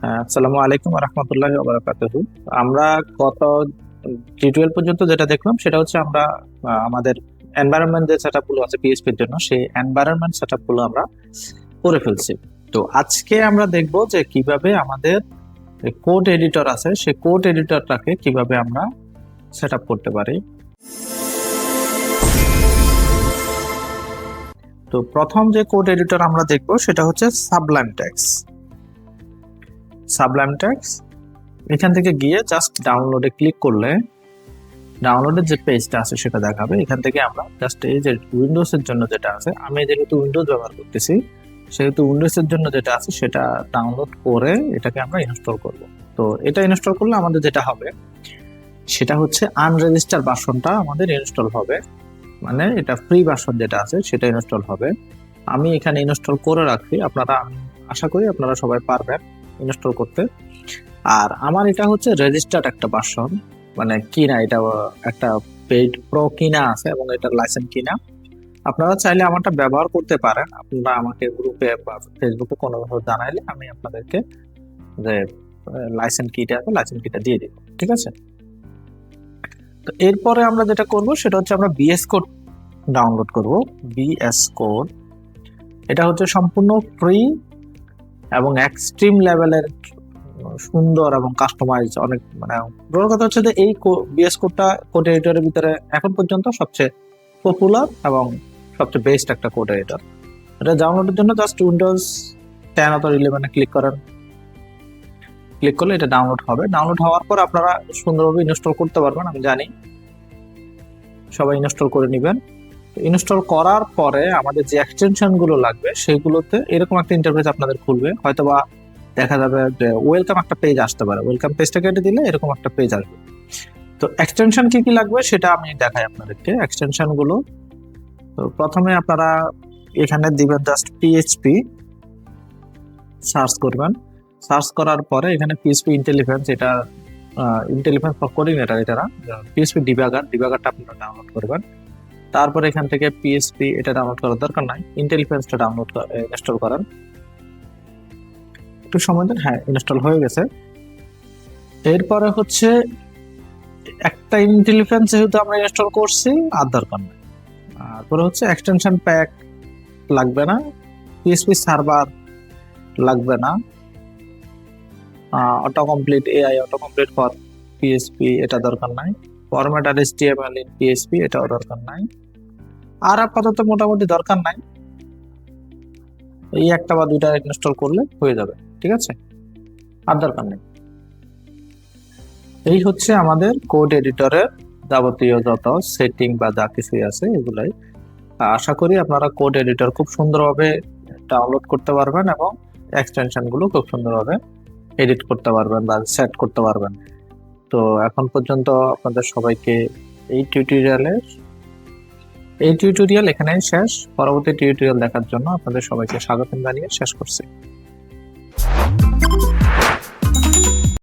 আসসালামু আলাইকুম ওয়া রাহমাতুল্লাহি ওয়া বারাকাতুহু। আমরা গত টিউটোরিয়াল পর্যন্ত যেটা দেখলাম সেটা হচ্ছে আমরা আমাদের এনভায়রনমেন্ট যে সেটআপ গুলো আছে পিএইচপি এর জন্য সেই এনভায়রনমেন্ট সেটআপ গুলো আমরা করে ফেলছি। তো আজকে আমরা দেখব যে কিভাবে আমাদের কোড এডিটর আছে সেই কোড এডিটরটাকে কিভাবে আমরা সেটআপ করতে পারি। তো প্রথম যে কোড এডিটর আমরা দেখব সেটা হচ্ছে সাবলাইম টেক্সট। সাবলাইম টেক্সট এখান থেকে গিয়ে জাস্ট ডাউনলোডে ক্লিক করলে ডাউনলোডের যে পেজটা আছে সেটা দেখাবে। এখান থেকে আমরা জাস্ট এই যে উইন্ডোজ এর জন্য যেটা আছে, আমি যেহেতু উইন্ডোজ ব্যবহার করতেছি সেহেতু উইন্ডোজ এর জন্য যেটা আছে সেটা ডাউনলোড করে এটাকে আমরা ইনস্টল করব। তো এটা ইনস্টল করলে আমাদের যেটা হবে সেটা হচ্ছে আনরেজিস্টার ভার্সনটা আমাদের ইনস্টল হবে, মানে এটা ফ্রি ভার্সন যেটা আছে সেটা ইনস্টল হবে। আমি এখানে ইনস্টল করে রাখি, আপনারা আমি আশা করি আপনারা সবাই পারবেন ইনস্টল করতে। আর আমার এটা হচ্ছে রেজিস্টার্ড একটা ভার্সন, মানে কিনা এটা একটা পেইড প্রো কিনা আছে এবং এটার লাইসেন্স কিনা। আপনারা চাইলে আমারটা ব্যবহার করতে পারেন, আপনারা আমাকে গ্রুপে বা ফেসবুকে কোনোভাবে জানাইলে আমি আপনাদেরকে যে লাইসেন্স কিটা আছে লাইসেন্স কিটা দিয়ে দিব, ঠিক আছে। তো এরপরে আমরা যেটা করব সেটা হচ্ছে আমরা বিএস কোড ডাউনলোড করব। বিএস কোড এটা হচ্ছে সম্পূর্ণ ফ্রি এবং এক্সট্রিম লেভেলের সুন্দর এবং কাস্টমাইজ অনেক, মানে বড় কথা হচ্ছে যে এই বিএস কোডটা কোড এডিটরের ভিতরে এখন পর্যন্ত সবচেয়ে পপুলার এবং সবচেয়ে বেস্ট একটা কোড এডিটর। এটা ডাউনলোডের জন্য জাস্ট উইন্ডোজ 10 অথবা 11 ক্লিক করেন, ক্লিক করলে এটা ডাউনলোড হবে। ডাউনলোড হওয়ার পর আপনারা সুন্দরভাবে ইনস্টল করতে পারবেন, আমি জানি সবাই ইনস্টল করে নেবেন। ইনস্টল করার পরে আমাদের যে এক্সটেনশন গুলো লাগবে সেগুলোতে এরকম একটা ইন্টারফেস আপনাদের খুলবে, হয়তোবা দেখা যাবে যে ওয়েলকাম একটা পেজ আসতে পারে, ওয়েলকাম পেজটা কেটে দিলে এরকম একটা পেজ আসবে। তো এক্সটেনশন কি কি লাগবে সেটা আমি দেখাই আপনাদেরকে এক্সটেনশন গুলো। তো প্রথমে আপনারা এখানে দিবেন জাস্ট পিএইচপি, সার্চ করবেন। সার্চ করার পরে এখানে পিএইচপি ইন্টেলিজেন্স, এটা ইন্টেলিজেন্স ফর কোঅর্ডিনেটর, এটা না পিএইচপি ডিবাগারটা আপনারা ডাউনলোড করবেন। তারপরে এখান থেকে পিএইচপি এটা ডাউনলোড করার দরকার নাই, ইন্টেলিজেন্সটা ডাউনলোড ইনস্টল করেন। একটু সময় দেন, হ্যাঁ ইনস্টল হয়ে গেছে। এরপরে হচ্ছে একটা ইন্টেলিজেন্স যেহেতু আমরা ইনস্টল করছি আর দরকার নেই। তারপরে হচ্ছে এক্সটেনশন প্যাক লাগবে না, পিএইচপি সার্ভার লাগবে না, auto complete AI auto complete for PHP এটা দরকার নাই, ফরম্যাট আর এইচটিএমএল ইন পিএইচপি এটাও দরকার নাই। আর আপাতত মোটামুটি দরকার নাই, এই একটা বা দুইটা ইনস্টল করলে হয়ে যাবে, ঠিক আছে, আর দরকার নেই। এই হচ্ছে আমাদের কোড এডিটরের যাবতীয় যত সেটিং বা যা কিছুই আছে এগুলাই। আশা করি আপনারা কোড এডিটর খুব সুন্দরভাবে ডাউনলোড করতে পারবেন এবং এক্সটেনশন গুলো খুব সুন্দরভাবে এডিট করতে পারবেন বা সেট করতে পারবেন। তো এখন পর্যন্ত আপনাদের সবাইকে এই টিউটোরিয়াল এখানেই শেষ। পরবর্তী টিউটোরিয়াল দেখার জন্য আপনাদের সবাইকে স্বাগত জানিয়ে শেষ করছি।